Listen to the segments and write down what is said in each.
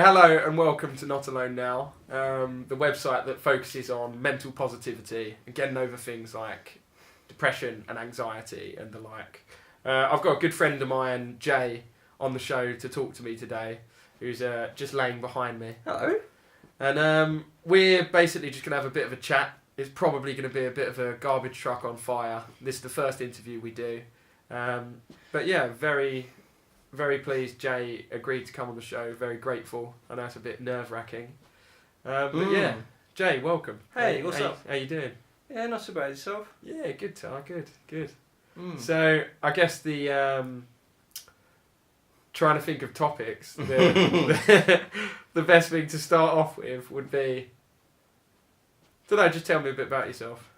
Hello and welcome to Not Alone Now, the website that focuses on mental positivity and getting over things like depression and anxiety and the like. I've got a good friend of mine, Jay, on the show to talk to me today, who's just laying behind me. Hello. And we're basically just going to have a bit of a chat. It's probably going to be a bit of a garbage truck on fire. This is the first interview we do. But yeah, very, very pleased Jay agreed to come on the show. Very grateful. I know it's a bit nerve-wracking. But yeah, Jay, welcome. Hey, what's up? How you doing? Yeah, not so bad. Yourself? Yeah, good, Ty. Good. So, I guess the... trying to think of topics, the best thing to start off with would be... Don't know, just tell me a bit about yourself.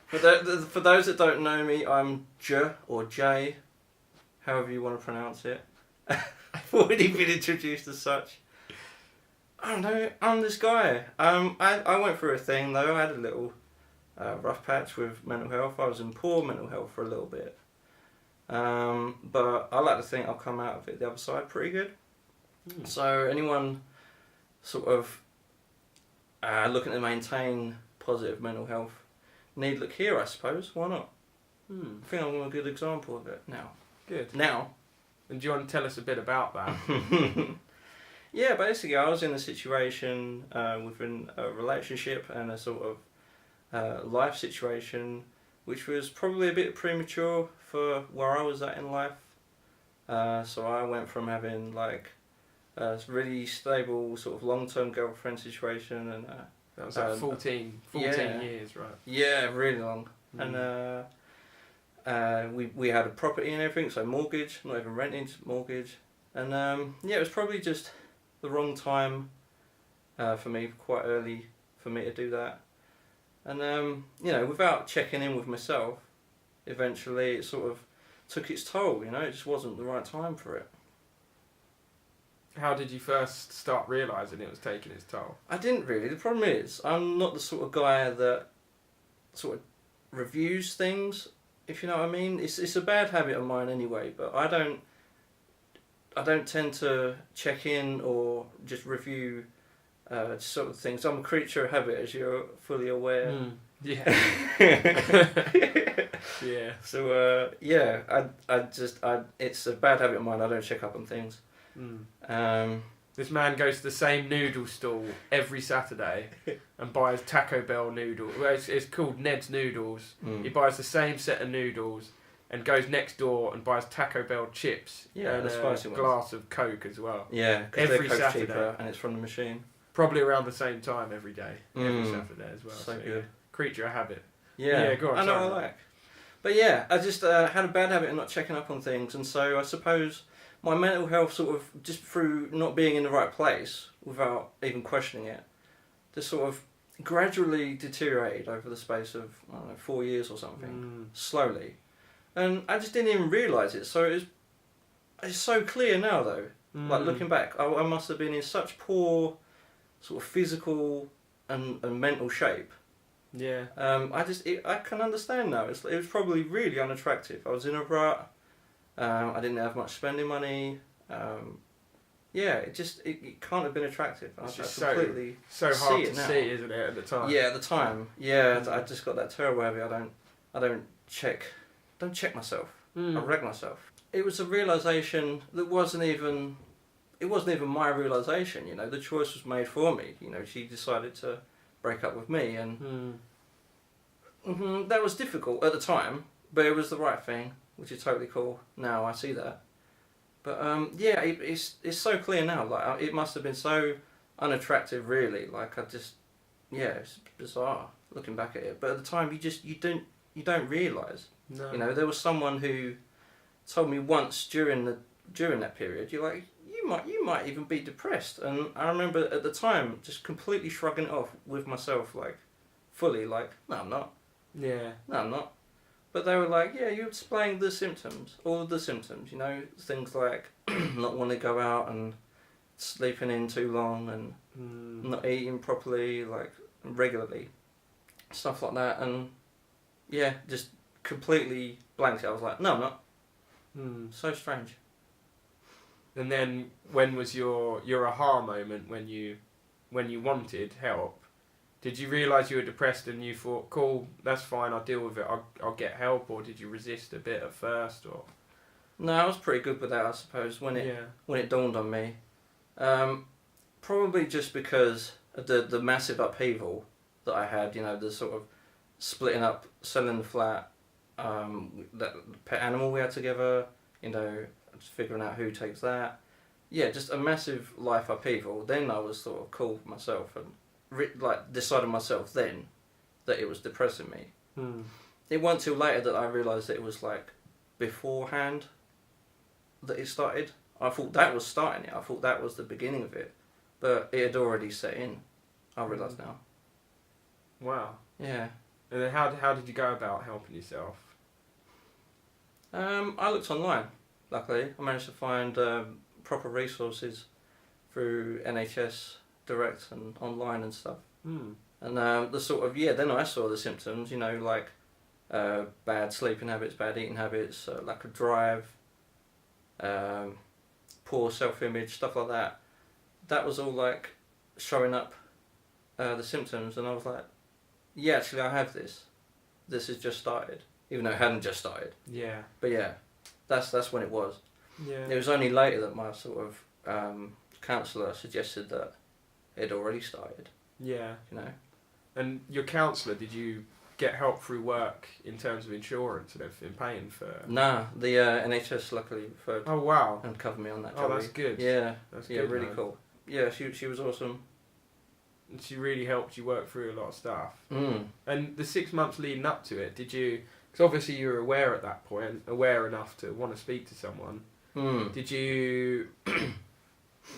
For those that don't know me, I'm J or Jay, however you want to pronounce it. I've already been introduced as such. I don't know, I'm this guy. I went through a thing though. I had a little rough patch with mental health. I was in poor mental health for a little bit. But I like to think I'll come out of it the other side pretty good. So anyone sort of looking to maintain positive mental health, need look here, I suppose. Why not? I think I'm a good example of it now. Good. Now. And do you want to tell us a bit about that? Yeah, basically I was in a situation within a relationship and a sort of life situation which was probably a bit premature for where I was at in life. So I went from having like a really stable sort of long-term girlfriend situation and that was like 14 years, right? Yeah, really long. And we had a property and everything, so mortgage, not even renting, just mortgage. And yeah, it was probably just the wrong time for me, quite early for me to do that. And you know, without checking in with myself, eventually it sort of took its toll, you know, it just wasn't the right time for it. How did you first start realising it was taking its toll? I didn't really. The problem is, I'm not the sort of guy that sort of reviews things, if you know what I mean. It's a bad habit of mine anyway, but I don't tend to check in or just review sort of things. I'm a creature of habit, as you're fully aware. Yeah. Yeah. So yeah, it's a bad habit of mine. I don't check up on things. This man goes to the same noodle stall every Saturday and buys Taco Bell noodles. Well, it's called Ned's Noodles. He buys the same set of noodles and goes next door and buys Taco Bell chips and a glass of Coke as well. Yeah, because every they're Saturday, cheaper and it's from the machine. Probably around the same time every day, every Saturday as well. So good. Creature of habit. Yeah, go on. I know I like. But yeah, I just had a bad habit of not checking up on things, and so I suppose my mental health sort of, just through not being in the right place, without even questioning it, just sort of gradually deteriorated over the space of, I don't know, 4 years or something, slowly. And I just didn't even realise it, so it's so clear now though, like looking back, I must have been in such poor sort of physical and mental shape. Yeah. I can understand now, it was probably really unattractive. I was in a rut. I didn't have much spending money. Yeah, it can't have been attractive. It's just so hard to see, isn't it, at the time? Yeah, at the time. Yeah, I just got that terrible habit. I don't check myself. I wreck myself. It was a realization that wasn't even my realization. You know, the choice was made for me. You know, she decided to break up with me, and that was difficult at the time, but it was the right thing. Which is totally cool. Now I see that, but yeah, it's so clear now. Like it must have been so unattractive, really. Like it's bizarre looking back at it. But at the time, you don't realise. No. You know, there was someone who told me once during that period, you're like, you might even be depressed. And I remember at the time just completely shrugging it off with myself, like fully, like, no, I'm not. Yeah. No, I'm not. But they were like, yeah, you're displaying the symptoms, all of the symptoms, you know, things like not wanting to go out and sleeping in too long and not eating properly, like regularly, stuff like that. And yeah, just completely blanked it. I was like, no, I'm not. So strange. And then when was your aha moment when you wanted help? Did you realise you were depressed and you thought, cool, that's fine, I'll deal with it, I'll get help, or did you resist a bit at first? Or No, I was pretty good with that, I suppose, when it dawned on me. Probably just because of the massive upheaval that I had, the sort of splitting up, selling the flat, that pet animal we had together, just figuring out who takes that. Yeah, just a massive life upheaval. Then I was sort of cool with myself and decided myself then that it was depressing me. It wasn't till later that I realised that it was beforehand that it started. I thought that was starting it. I thought that was the beginning of it, but it had already set in. I realise now. Wow. Yeah. And then how did you go about helping yourself? I looked online. Luckily, I managed to find proper resources through NHS Direct and online and stuff. And then I saw the symptoms, bad sleeping habits, bad eating habits, lack of drive, poor self-image, stuff like that. That was all showing up the symptoms, and I was like, yeah, actually I have this. This has just started, even though it hadn't just started. Yeah. But yeah, that's when it was. Yeah. It was only later that my sort of counsellor suggested that it had already started. Yeah. And your counsellor, did you get help through work in terms of insurance and everything, paying for? Nah, the NHS luckily referred. Oh wow. And covered me on that. Oh, that's good. Yeah, that's good, really man. cool. Yeah, she was awesome. And she really helped you work through a lot of stuff. And the 6 months leading up to it, did you? Because obviously you were aware at that point, aware enough to want to speak to someone. Did you?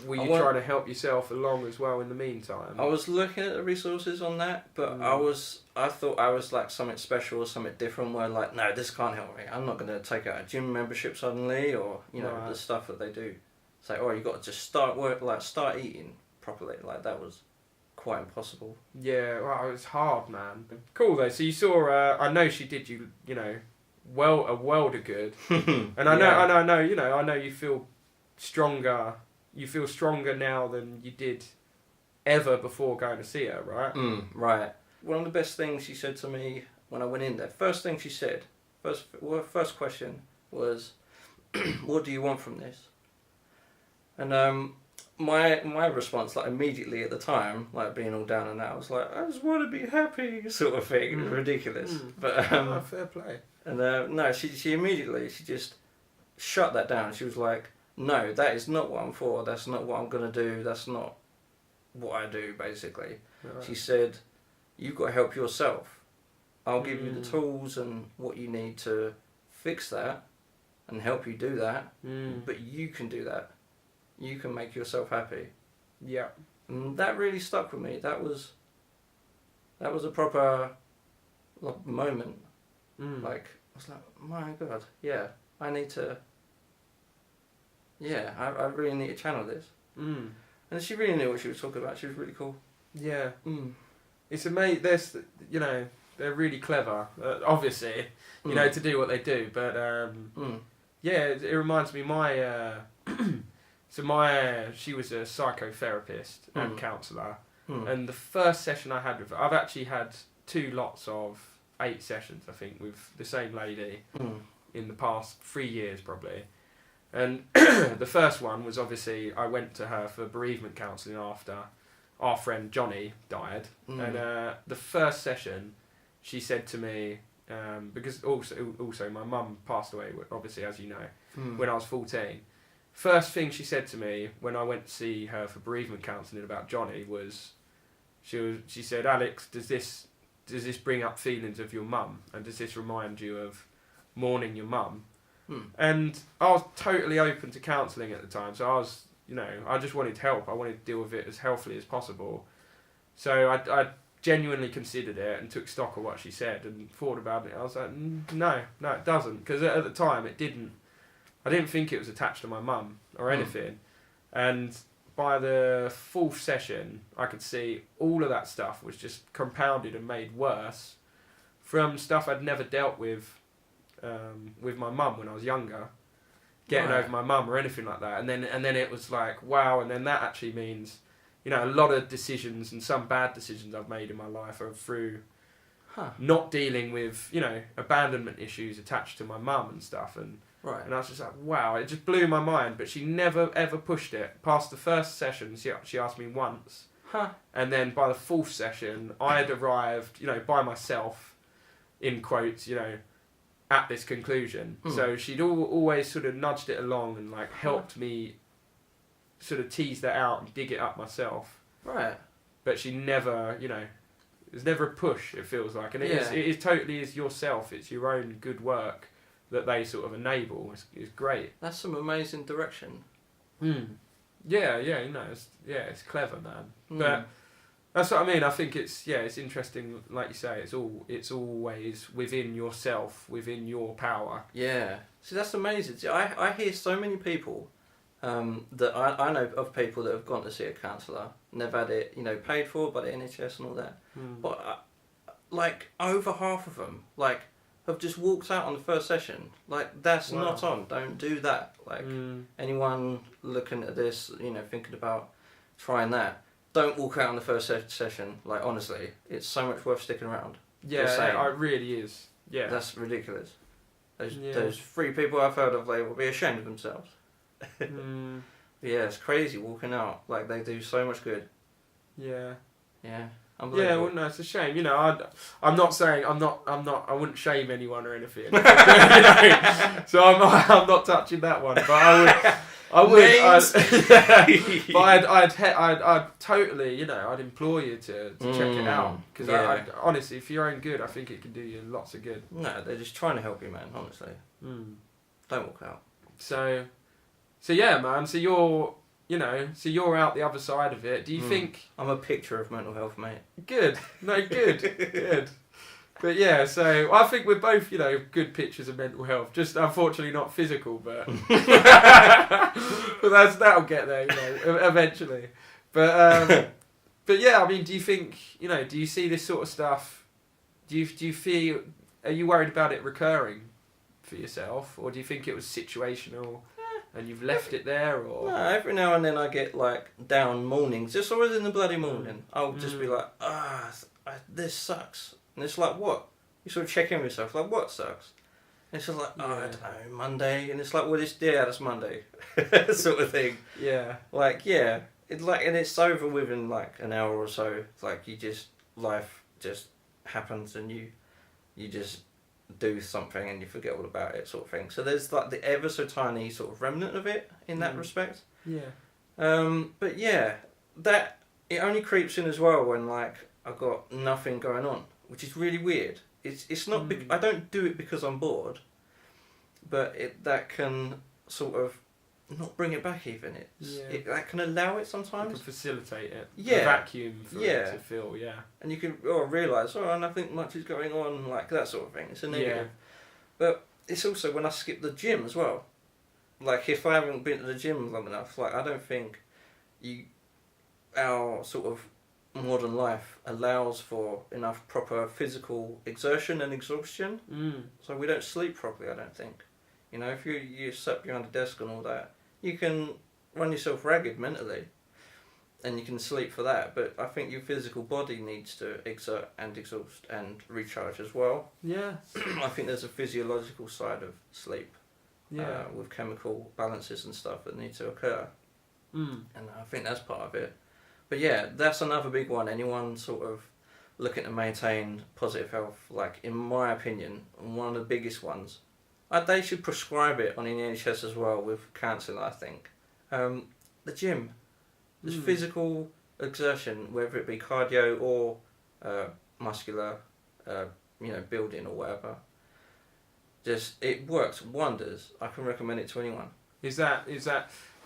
Were you trying to help yourself along as well in the meantime? I was looking at the resources on that, but I thought I was something special or something different. Where no, this can't help me. I'm not going to take out a gym membership suddenly, or the stuff that they do. It's you got to just start eating properly. That was quite impossible. Yeah, well, it was hard, man. Cool though. So you saw. I know she did you. Well, a world of good. And I know you feel stronger. You feel stronger now than you did ever before going to see her, right? Right. One of the best things she said to me when I went in there, first thing she said, first question was, what do you want from this? And my response, immediately at the time, being all down and that, I was I just want to be happy, sort of thing. It was ridiculous. But fair play. And no, she immediately, she just shut that down. She was like, no, that is not what I'm for. That's not what I'm going to do. That's not what I do, basically. Right. She said, you've got to help yourself. I'll give you the tools and what you need to fix that and help you do that. But you can do that. You can make yourself happy. Yeah. And that really stuck with me. That was a proper moment. I was like, my God, yeah, I need to... Yeah, I really need to channel this. And she really knew what she was talking about. She was really cool. Yeah. It's amazing. They're really clever, obviously, to do what they do. But, yeah, it reminds me, she was a psychotherapist and counsellor. And the first session I had with her, I've actually had 2 lots of 8 sessions, I think, with the same lady in the past 3 years, probably. And the first one was obviously I went to her for bereavement counselling after our friend Johnny died. And the first session, she said to me, because also my mum passed away, obviously, as you know, when I was 14. First thing she said to me when I went to see her for bereavement counselling about Johnny was, she said, Alex, does this bring up feelings of your mum? And does this remind you of mourning your mum? And I was totally open to counselling at the time, so I was, I just wanted help. I wanted to deal with it as healthily as possible. So I genuinely considered it and took stock of what she said and thought about it. I was like, no, it doesn't. Because at the time, I didn't think it was attached to my mum or anything. And by the 4th session, I could see all of that stuff was just compounded and made worse from stuff I'd never dealt with my mum when I was younger. getting over my mum or anything like that. And then it was like, wow, and then that actually means, a lot of decisions and some bad decisions I've made in my life are through not dealing with, abandonment issues attached to my mum and stuff. And I was just like, wow, it just blew my mind. But she never, ever pushed it. Past the first session, she asked me once. And then by the fourth session, I had arrived, by myself, in quotes, at this conclusion. So she'd always sort of nudged it along and like helped me sort of tease that out and dig it up myself. Right. But she never, there's never a push, it feels like. And it is totally is yourself. It's your own good work that they sort of enable. It's great. That's some amazing direction. Yeah, it's clever, man. But that's what I mean. I think it's interesting, like you say, it's always within yourself, within your power. Yeah. See, that's amazing. See, I hear so many people that I know of people that have gone to see a counsellor, and they've had it, paid for by the NHS and all that. But like over half of them, like, have just walked out on the first session. Like, that's not on. Don't do that. Like, anyone looking at this, thinking about trying that, don't walk out on the first session. Like, honestly, it's so much worth sticking around. Yeah, it really is. Yeah. That's ridiculous. Those 3 people I've heard of, they will be ashamed of themselves. Yeah, it's crazy walking out. Like, they do so much good. Yeah. Yeah. Yeah, well, no, it's a shame. I'm not saying I wouldn't shame anyone or anything. So I'm not touching that one. But I would. But I'd totally, I'd implore you to check it out, because I honestly, for your own good, I think it can do you lots of good. No, they're just trying to help you, man. Honestly, don't walk out. So yeah, man. So you're out the other side of it. Do you think... I'm a picture of mental health, mate. Good. No, good. But yeah, so I think we're both, good pictures of mental health. Just unfortunately not physical, but... but that'll get there, eventually. But yeah, I mean, do you think, do you see this sort of stuff... Do you feel... Are you worried about it recurring for yourself? Or do you think it was situational... And you've left it there, or...? No, every now and then I get, like, down mornings. Just always in the bloody morning. I'll just be like, this sucks. And it's like, what? You sort of check in with yourself, like, what sucks? And it's just like, I don't know, Monday. And it's like, well, that's Monday. Sort of thing. Yeah. Like, yeah. And it's over within, like, an hour or so. It's like, life just happens and you just... do something and you forget all about it, sort of thing. So there's like the ever so tiny sort of remnant of it in that respect. Yeah. But yeah, that it only creeps in as well when like I've got nothing going on, which is really weird. It's not. I don't do it because I'm bored, but that can sort of not bring it back even. That can allow it sometimes. You can facilitate it. Yeah. A vacuum for it to fill, And you can realise, nothing much is going on, like that sort of thing. It's a negative. Yeah. But it's also when I skip the gym as well. Like, if I haven't been to the gym long enough, like, I don't think our sort of modern life allows for enough proper physical exertion and exhaustion. So we don't sleep properly, I don't think. If you sit behind a desk and all that, you can run yourself ragged mentally, and you can sleep for that. But I think your physical body needs to exert and exhaust and recharge as well. Yeah. I think there's a physiological side of sleep, with chemical balances and stuff that need to occur. And I think that's part of it. But yeah, that's another big one. Anyone sort of looking to maintain positive health, like, in my opinion, one of the biggest ones. They should prescribe it on the NHS as well with counselling, I think. The gym. There's physical exertion, whether it be cardio or muscular, building or whatever. It works wonders. I can recommend it to anyone. Is that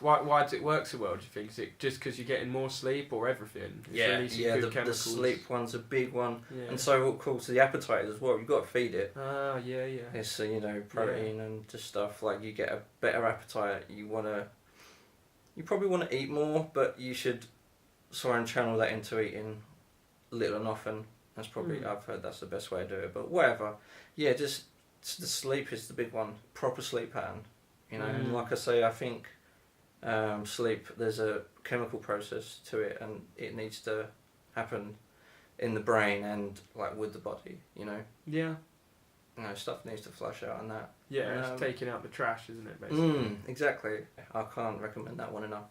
why does it work so well, do you think? Is it just because you're getting more sleep or everything? The sleep one's a big one. Yeah. And so, of course, the appetite as well. You've got to feed it. Yeah. It's, protein and just stuff. Like, you get a better appetite. You probably want to eat more, but you should try and channel that into eating little and often. That's probably, I've heard that's the best way to do it. But whatever. Yeah, just the sleep is the big one. Proper sleep pattern. You know, and like I say, I think sleep, there's a chemical process to it, and it needs to happen in the brain and like with the body. You know. Yeah. You know, stuff needs to flush out and that. Yeah, it's taking out the trash, isn't it? Basically. Exactly. I can't recommend that one enough.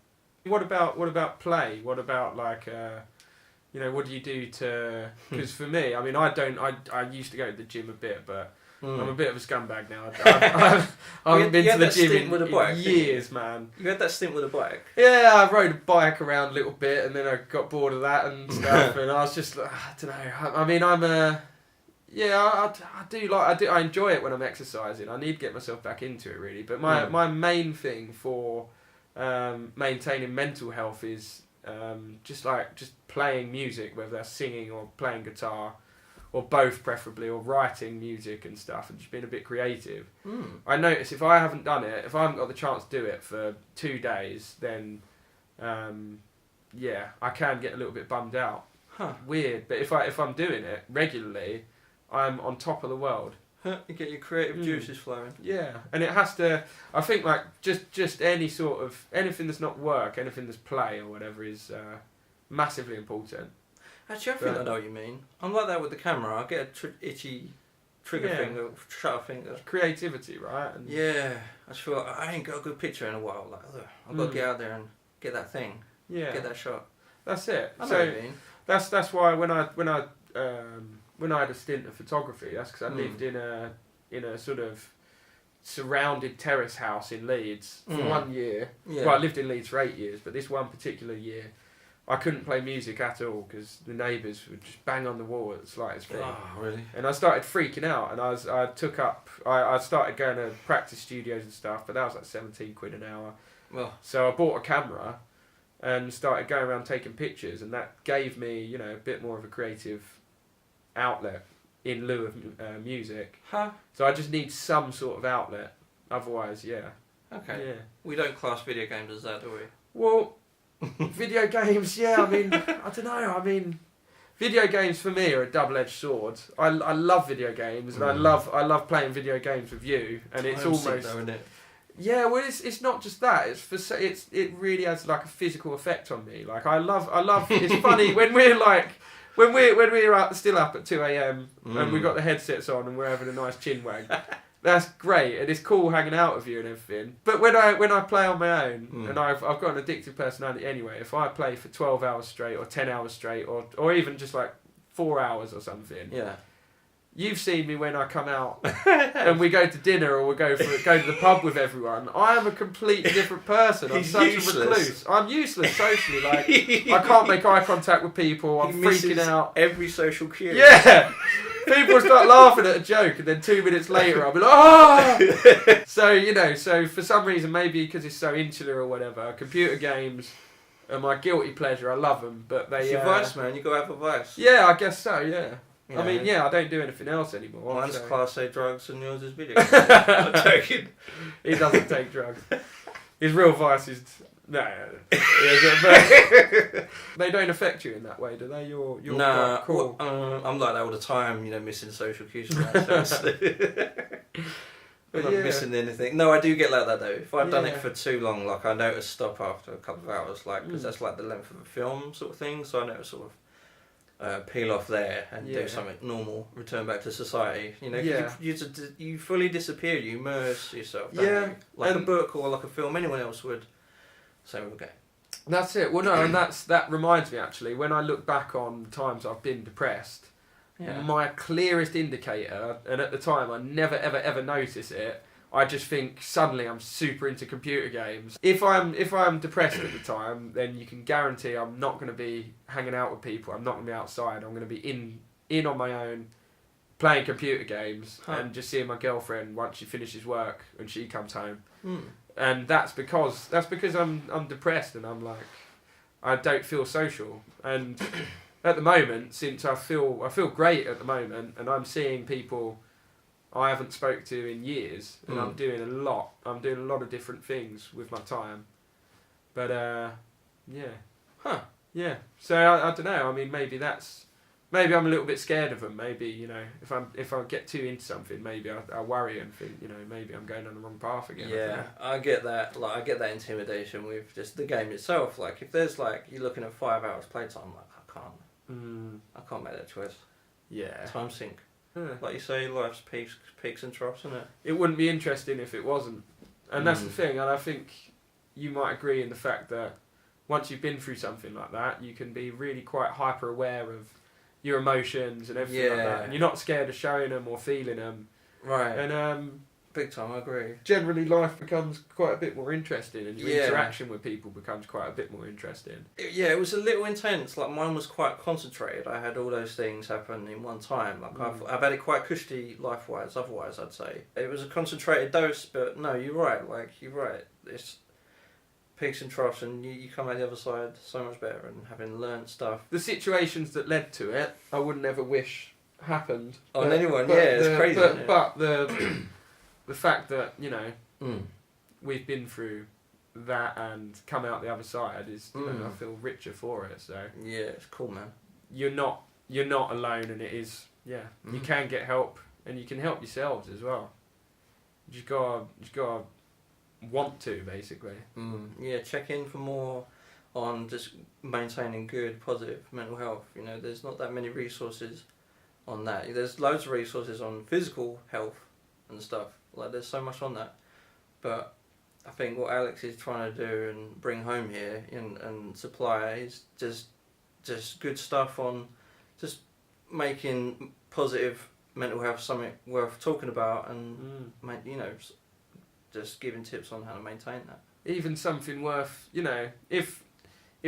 What about play? What about like, you know, what do you do to? Because for me, I mean, I used to go to the gym a bit, but I'm a bit of a scumbag now. I haven't been to the gym in years, man. You had that stint with a bike? Yeah, I rode a bike around a little bit, and then I got bored of that and stuff, and I was just like, I don't know. I mean, I enjoy it when I'm exercising. I need to get myself back into it, really. But my main thing for maintaining mental health is just playing music, whether that's singing or playing guitar, or both preferably, or writing music and stuff, and just being a bit creative. I notice if I haven't done it, if I haven't got the chance to do it for 2 days, then I can get a little bit bummed out. Weird, but if I'm doing it regularly, I'm on top of the world. You get your creative juices flowing. Yeah, and it has to. I think like just any sort of anything that's not work, anything that's play or whatever is massively important. Actually, I think I know what you mean. I'm like that with the camera. I get a itchy trigger finger, shutter finger. Creativity, right? And I just feel like I ain't got a good picture in a while. Like, I've got to get out there and get that thing. Yeah, get that shot. That's it. I know what you mean. That's why when I had a stint of photography, that's because I lived in a sort of surrounded terrace house in Leeds for 1 year. Yeah. Well, I lived in Leeds for 8 years, but this one particular year, I couldn't play music at all because the neighbours would just bang on the wall at the slightest thing. Oh, really? And I started freaking out, and I started going to practice studios and stuff, but that was like 17 quid an hour. Well, so I bought a camera and started going around taking pictures, and that gave me, you know, a bit more of a creative outlet in lieu of music. So I just need some sort of outlet. Otherwise, okay. Yeah. We don't class video games as that, do we? Well, video games, I mean, I don't know. I mean, video games for me are a double-edged sword. I love video games, and I love playing video games with you, and it's almost. Though, isn't it? Yeah, well, it's not just that. It really has like a physical effect on me. Like I love. It's funny when we're like. When we're still up at 2 a.m. and we've got the headsets on and we're having a nice chin wag, that's great and it's cool hanging out with you and everything. But when I play on my own, and I've got an addictive personality anyway, if I play for 12 hours straight or 10 hours straight or even just like 4 hours or something, you've seen me when I come out and we go to dinner or we go to the pub with everyone. I am a completely different person. I'm such a recluse. I'm useless socially. Like I can't make eye contact with people. I'm freaking out. Every social cue. Yeah. People start laughing at a joke and then 2 minutes later I'll be like, oh! So for some reason, maybe because it's so insular or whatever, computer games are my guilty pleasure. I love them, but they... It's your vice, man. You got to have a vice. Yeah, I guess so, yeah. You know, I mean, I don't do anything else anymore. Mine's Class A drugs and yours is video games. I'm joking. He doesn't take drugs. His real vice is... No. They don't affect you in that way, do they? You're quite cool. I'm like that all the time, you know, missing social cues and that. I'm not missing anything. No, I do get like that though. If I've done it for too long, like I notice stop after a couple of hours, like because that's like the length of a film sort of thing. So I notice sort of peel off there and do something normal, return back to society. You know, you fully disappear, you immerse yourself. You? Like a book or like a film, anyone else would. Same with a game. That's it. Well, no, and that reminds me actually. When I look back on times I've been depressed, my clearest indicator, and at the time I never ever notice it. I just think suddenly I'm super into computer games. If I'm depressed at the time, then you can guarantee I'm not going to be hanging out with people. I'm not going to be outside. I'm going to be in on my own, playing computer games and just seeing my girlfriend once she finishes work and she comes home. And that's because I'm depressed and I'm like I don't feel social. And at the moment, since I feel great at the moment, and I'm seeing people I haven't spoke to in years, and I'm doing a lot of different things with my time. But so I don't know. I mean, maybe maybe I'm a little bit scared of them. Maybe, you know, if I get too into something, maybe I worry and think, you know, maybe I'm going on the wrong path again. Yeah, I get that. Like, I get that intimidation with just the game itself. Like, if there's like you're looking at 5 hours playtime, like I can't make that choice. Yeah. Time sink. Yeah. Like you say, life's peaks and troughs, isn't it? It wouldn't be interesting if it wasn't, and that's the thing. And I think you might agree in the fact that once you've been through something like that, you can be really quite hyper aware of your emotions and everything like that, and you're not scared of showing them or feeling them. Right. And big time, I agree. Generally, life becomes quite a bit more interesting, and your interaction with people becomes quite a bit more interesting. It was a little intense. Like, mine was quite concentrated. I had all those things happen in one time. Like, I've had it quite cushy life-wise. Otherwise, I'd say it was a concentrated dose. But no, you're right. Like, you're right. It's peaks and troughs, and you come out the other side so much better, and having learnt stuff. The situations that led to it, I wouldn't ever wish happened on anyone. It's crazy. But the fact that, you know, we've been through that and come out the other side is, you know, I feel richer for it. So yeah, it's cool, man. You're not alone, and it is you can get help, and you can help yourselves as well. You just gotta want to, basically. Yeah, check in for more on just maintaining good, positive mental health. You know, there's not that many resources on that. There's loads of resources on physical health and stuff. Like, there's so much on that. But I think what Alex is trying to do and bring home here and supply is just good stuff on just making positive mental health something worth talking about, and you know, just giving tips on how to maintain that. Even something worth, you know, if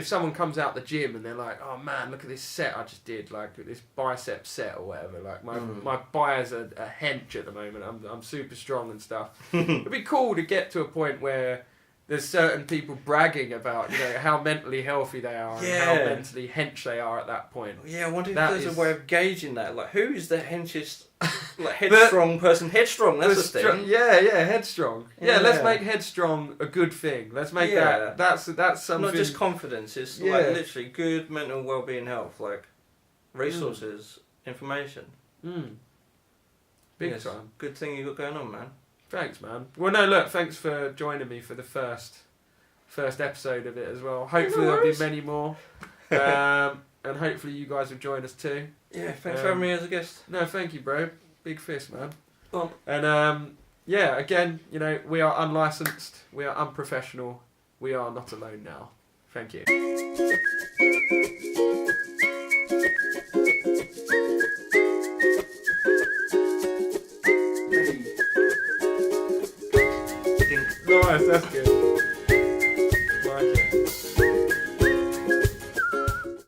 someone comes out the gym and they're like, oh man, look at this set I just did, like this bicep set or whatever, like my bi's a hench at the moment, I'm super strong and stuff. It'd be cool to get to a point where there's certain people bragging about, you know, how mentally healthy they are and how mentally hench they are at that point. Yeah, I wonder if there's a way of gauging that. Like, who is the henchest, like, headstrong person? Headstrong, that's the thing. Yeah, headstrong. Yeah, let's make headstrong a good thing. Let's make that. That's something. Not just confidence. It's like literally good mental well-being health, like resources, information. Big time. Good thing you got going on, man. Thanks, man. Well, no, look, thanks for joining me for the first episode of it as well. Hopefully there'll be many more. And hopefully you guys will join us too. Yeah, thanks for having me as a guest. No, thank you, bro. Big fist, man. Well, and again, you know, we are unlicensed, we are unprofessional, we are not alone now. Thank you. Nice, that's good.